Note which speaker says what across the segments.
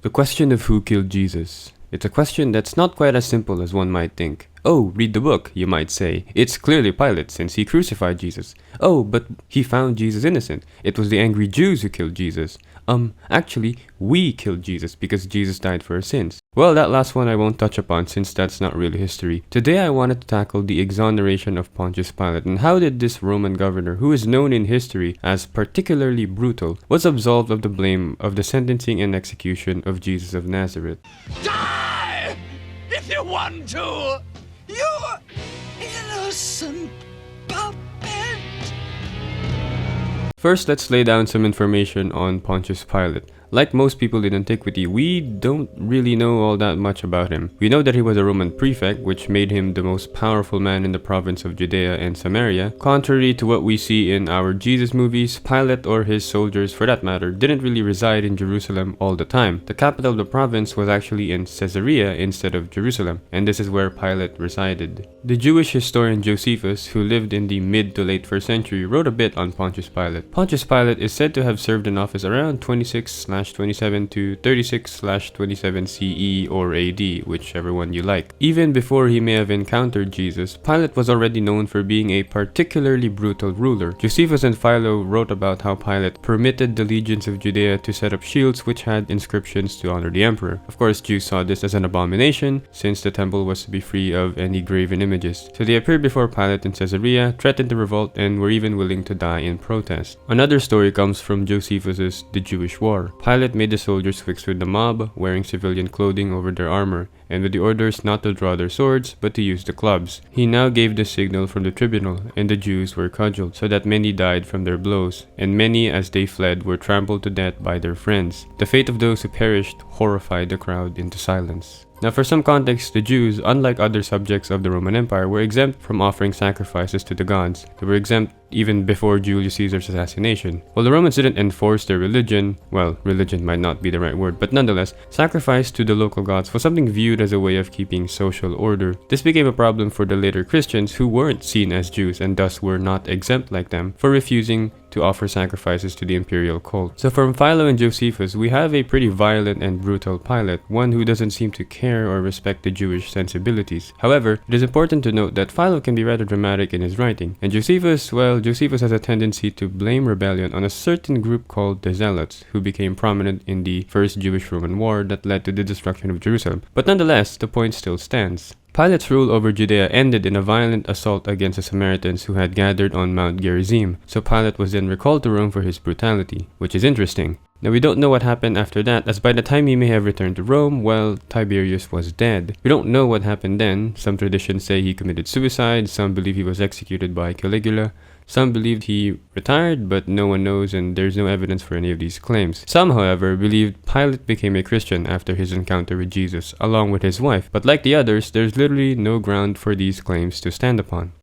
Speaker 1: The question of who killed Jesus. It's a question that's not quite as simple as one might think. Oh, read the book, you might say. It's clearly Pilate, since he crucified Jesus. Oh, but he found Jesus innocent. It was the angry Jews who killed Jesus. Actually, we killed Jesus because Jesus died for our sins. Well, that last one I won't touch upon since that's not really history. Today I wanted to tackle the exoneration of Pontius Pilate and how did this Roman governor, who is known in history as particularly brutal, was absolved of the blame of the sentencing and execution of Jesus of Nazareth.
Speaker 2: Die! If you want to! You innocent puppet!
Speaker 1: First, let's lay down some information on Pontius Pilate. Like most people in antiquity, we don't really know all that much about him. We know that he was a Roman prefect, which made him the most powerful man in the province of Judea and Samaria. Contrary to what we see in our Jesus movies, Pilate, or his soldiers for that matter, didn't really reside in Jerusalem all the time. The capital of the province was actually in Caesarea instead of Jerusalem, and this is where Pilate resided. The Jewish historian Josephus, who lived in the mid to late 1st century, wrote a bit on Pontius Pilate. Pontius Pilate is said to have served in office around 26/27 to 36/27 CE or AD, whichever one you like. Even before he may have encountered Jesus, Pilate was already known for being a particularly brutal ruler. Josephus and Philo wrote about how Pilate permitted the legions of Judea to set up shields which had inscriptions to honor the emperor. Of course, Jews saw this as an abomination, since the temple was to be free of any graven images. So they appeared before Pilate in Caesarea, threatened to revolt, and were even willing to die in protest. Another story comes from Josephus's The Jewish War. Pilate made the soldiers fix with the mob, wearing civilian clothing over their armor, and with the orders not to draw their swords, but to use the clubs. He now gave the signal from the tribunal, and the Jews were cudgeled, so that many died from their blows, and many, as they fled, were trampled to death by their friends. The fate of those who perished horrified the crowd into silence. Now, for some context, the Jews, unlike other subjects of the Roman Empire, were exempt from offering sacrifices to the gods. They were exempt even before Julius Caesar's assassination. While the Romans didn't enforce their religion, well, religion might not be the right word, but nonetheless, sacrifice to the local gods was something viewed as a way of keeping social order. This became a problem for the later Christians who weren't seen as Jews and thus were not exempt like them for refusing to offer sacrifices to the imperial cult. So from Philo and Josephus, we have a pretty violent and brutal Pilate, one who doesn't seem to care or respect the Jewish sensibilities. However, it is important to note that Philo can be rather dramatic in his writing, and Josephus, well, Josephus has a tendency to blame rebellion on a certain group called the Zealots, who became prominent in the First Jewish-Roman War that led to the destruction of Jerusalem. But nonetheless, the point still stands. Pilate's rule over Judea ended in a violent assault against the Samaritans who had gathered on Mount Gerizim, so Pilate was then recalled to Rome for his brutality, which is interesting. Now, we don't know what happened after that, as by the time he may have returned to Rome, well, Tiberius was dead. We don't know what happened then. Some traditions say he committed suicide, some believe he was executed by Caligula, some believed he retired, but no one knows and there's no evidence for any of these claims. Some, however, believed Pilate became a Christian after his encounter with Jesus, along with his wife, but like the others, there's literally no ground for these claims to stand upon.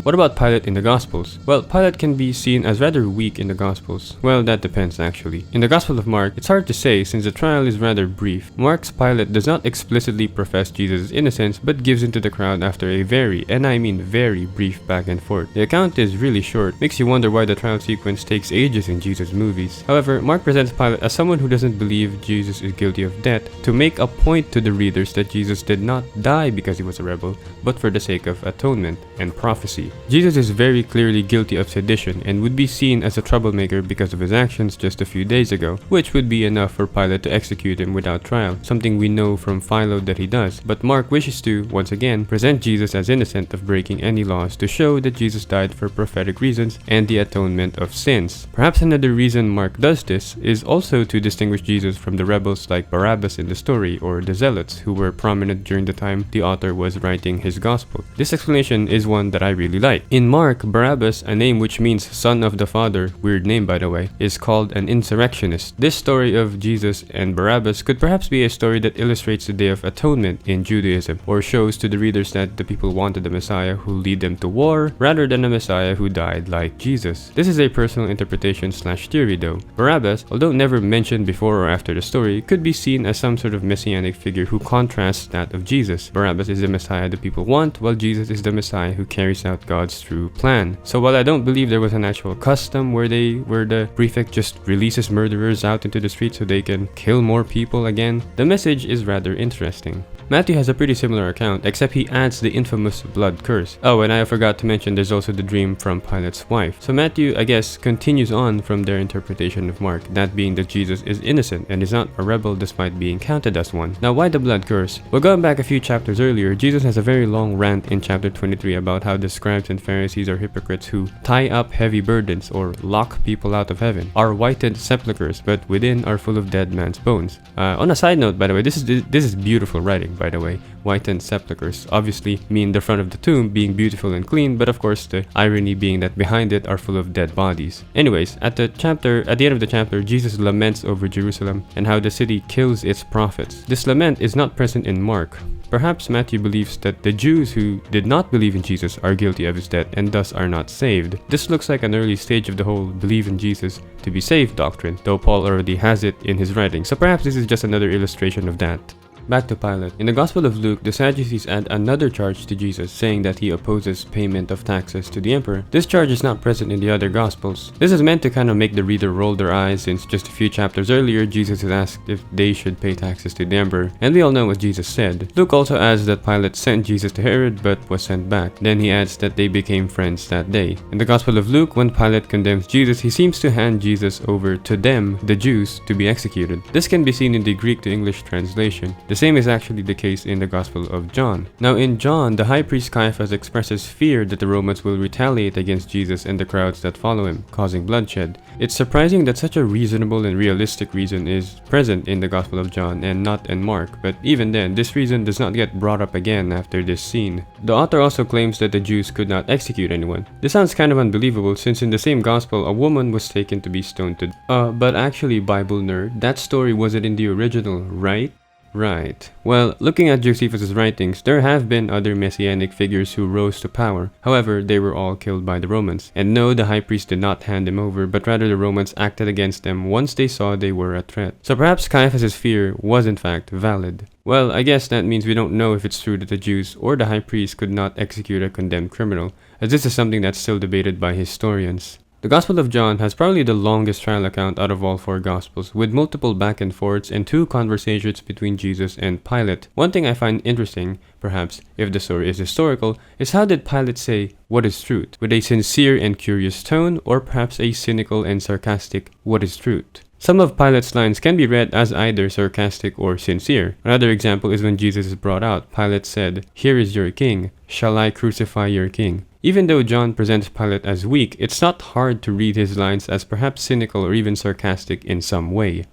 Speaker 1: What about Pilate in the Gospels? Well, Pilate can be seen as rather weak in the Gospels. Well, that depends actually. In the Gospel of Mark, it's hard to say since the trial is rather brief. Mark's Pilate does not explicitly profess Jesus' innocence, but gives in to the crowd after a very, and I mean very, brief back and forth. The account is really short, makes you wonder why the trial sequence takes ages in Jesus' movies. However, Mark presents Pilate as someone who doesn't believe Jesus is guilty of death, to make a point to the readers that Jesus did not die because he was a rebel, but for the sake of atonement and prophecy. Jesus is very clearly guilty of sedition and would be seen as a troublemaker because of his actions just a few days ago, which would be enough for Pilate to execute him without trial, something we know from Philo that he does. But Mark wishes to, once again, present Jesus as innocent of breaking any laws to show that Jesus died for prophetic reasons and the atonement of sins. Perhaps another reason Mark does this is also to distinguish Jesus from the rebels like Barabbas in the story or the Zealots who were prominent during the time the author was writing his gospel. This explanation is one that I really like. In Mark, Barabbas, a name which means son of the father, weird name by the way, is called an insurrectionist. This story of Jesus and Barabbas could perhaps be a story that illustrates the Day of Atonement in Judaism, or shows to the readers that the people wanted a Messiah who lead them to war, rather than a Messiah who died like Jesus. This is a personal interpretation / theory though. Barabbas, although never mentioned before or after the story, could be seen as some sort of messianic figure who contrasts that of Jesus. Barabbas is the Messiah the people want, while Jesus is the Messiah who carries out God's true plan. So while I don't believe there was an actual custom where the prefect just releases murderers out into the street so they can kill more people again, the message is rather interesting. Matthew has a pretty similar account, except he adds the infamous blood curse. Oh, and I forgot to mention there's also the dream from Pilate's wife. So Matthew, I guess, continues on from their interpretation of Mark, that being that Jesus is innocent and is not a rebel despite being counted as one. Now, why the blood curse? Well, going back a few chapters earlier, Jesus has a very long rant in chapter 23 about how the scribes and Pharisees are hypocrites who tie up heavy burdens or lock people out of heaven, are whitened sepulchres, but within are full of dead man's bones. On a side note, by the way, this is beautiful writing. By the way, whitened sepulchres obviously mean the front of the tomb being beautiful and clean, but of course the irony being that behind it are full of dead bodies. Anyways, at the end of the chapter, Jesus laments over Jerusalem and how the city kills its prophets. This lament is not present in Mark. Perhaps Matthew believes that the Jews who did not believe in Jesus are guilty of his death and thus are not saved. This looks like an early stage of the whole believe in Jesus to be saved doctrine, though Paul already has it in his writing, so perhaps this is just another illustration of that. Back to Pilate. In the Gospel of Luke, the Sadducees add another charge to Jesus, saying that he opposes payment of taxes to the emperor. This charge is not present in the other Gospels. This is meant to kind of make the reader roll their eyes, since just a few chapters earlier, Jesus is asked if they should pay taxes to the emperor, and we all know what Jesus said. Luke also adds that Pilate sent Jesus to Herod, but was sent back. Then he adds that they became friends that day. In the Gospel of Luke, when Pilate condemns Jesus, he seems to hand Jesus over to them, the Jews, to be executed. This can be seen in the Greek to English translation. The same is actually the case in the Gospel of John. Now in John, the high priest Caiaphas expresses fear that the Romans will retaliate against Jesus and the crowds that follow him, causing bloodshed. It's surprising that such a reasonable and realistic reason is present in the Gospel of John and not in Mark, but even then, this reason does not get brought up again after this scene. The author also claims that the Jews could not execute anyone. This sounds kind of unbelievable, since in the same Gospel, a woman was taken to be stoned to death. But actually, Bible nerd, that story wasn't in the original, right? Right. Well, looking at Josephus' writings, there have been other messianic figures who rose to power. However, they were all killed by the Romans. And no, the high priest did not hand them over, but rather the Romans acted against them once they saw they were a threat. So perhaps Caiaphas' fear was in fact valid. Well, I guess that means we don't know if it's true that the Jews or the high priest could not execute a condemned criminal, as this is something that's still debated by historians. The Gospel of John has probably the longest trial account out of all four Gospels, with multiple back and forths and 2 conversations between Jesus and Pilate. One thing I find interesting, perhaps, if the story is historical, is how did Pilate say, "What is truth?" with a sincere and curious tone, or perhaps a cynical and sarcastic, "What is truth?" Some of Pilate's lines can be read as either sarcastic or sincere. Another example is when Jesus is brought out. Pilate said, "Here is your king. Shall I crucify your king?" Even though John presents Pilate as weak, it's not hard to read his lines as perhaps cynical or even sarcastic in some way.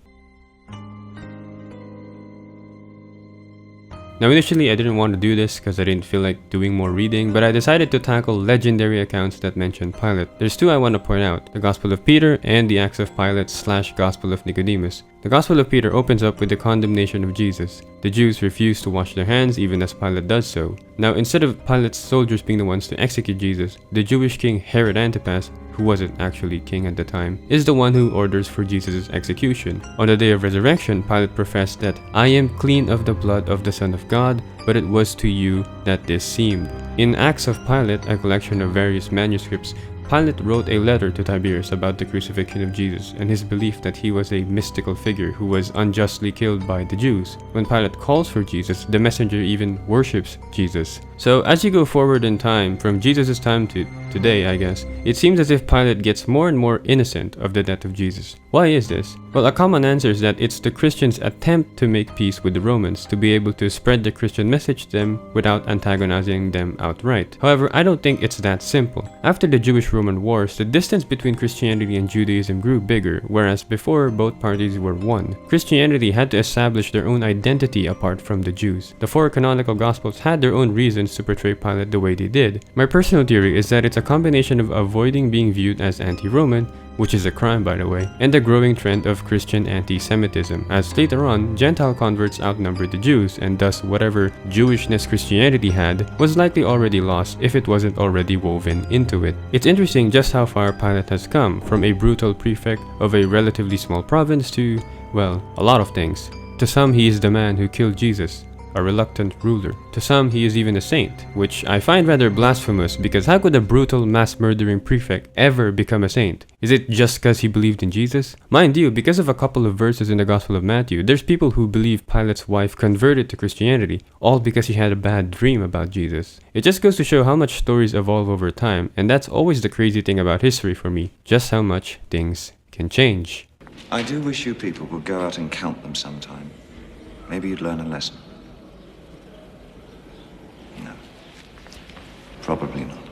Speaker 1: Now initially I didn't want to do this because I didn't feel like doing more reading, but I decided to tackle legendary accounts that mention Pilate. There's 2 I want to point out, the Gospel of Peter and the Acts of Pilate / Gospel of Nicodemus. The Gospel of Peter opens up with the condemnation of Jesus. The Jews refuse to wash their hands even as Pilate does so. Now instead of Pilate's soldiers being the ones to execute Jesus, the Jewish king Herod Antipas, who wasn't actually king at the time, is the one who orders for Jesus' execution. On the day of resurrection, Pilate professed that, "I am clean of the blood of the Son of God, but it was to you that this seemed." In Acts of Pilate, a collection of various manuscripts, Pilate wrote a letter to Tiberius about the crucifixion of Jesus and his belief that he was a mystical figure who was unjustly killed by the Jews. When Pilate calls for Jesus, the messenger even worships Jesus. So as you go forward in time, from Jesus' time to today, I guess, it seems as if Pilate gets more and more innocent of the death of Jesus. Why is this? Well, a common answer is that it's the Christians' attempt to make peace with the Romans, to be able to spread the Christian message to them without antagonizing them outright. However, I don't think it's that simple. After the Jewish-Roman Wars, the distance between Christianity and Judaism grew bigger, whereas before both parties were one. Christianity had to establish their own identity apart from the Jews. The 4 canonical Gospels had their own reasons to portray Pilate the way they did. My personal theory is that it's a combination of avoiding being viewed as anti-Roman, which is a crime by the way, and the growing trend of Christian anti-Semitism, as later on, Gentile converts outnumbered the Jews, and thus whatever Jewishness Christianity had was likely already lost if it wasn't already woven into it. It's interesting just how far Pilate has come, from a brutal prefect of a relatively small province to, well, a lot of things. To some, he is the man who killed Jesus. a reluctant ruler. To some, he is even a saint, which I find rather blasphemous because how could a brutal mass-murdering prefect ever become a saint? Is it just because he believed in Jesus? Mind you, because of a couple of verses in the Gospel of Matthew, there's people who believe Pilate's wife converted to Christianity, all because she had a bad dream about Jesus. It just goes to show how much stories evolve over time, and that's always the crazy thing about history for me, just how much things can change.
Speaker 3: I do wish you people would go out and count them sometime. Maybe you'd learn a lesson. No. Probably not.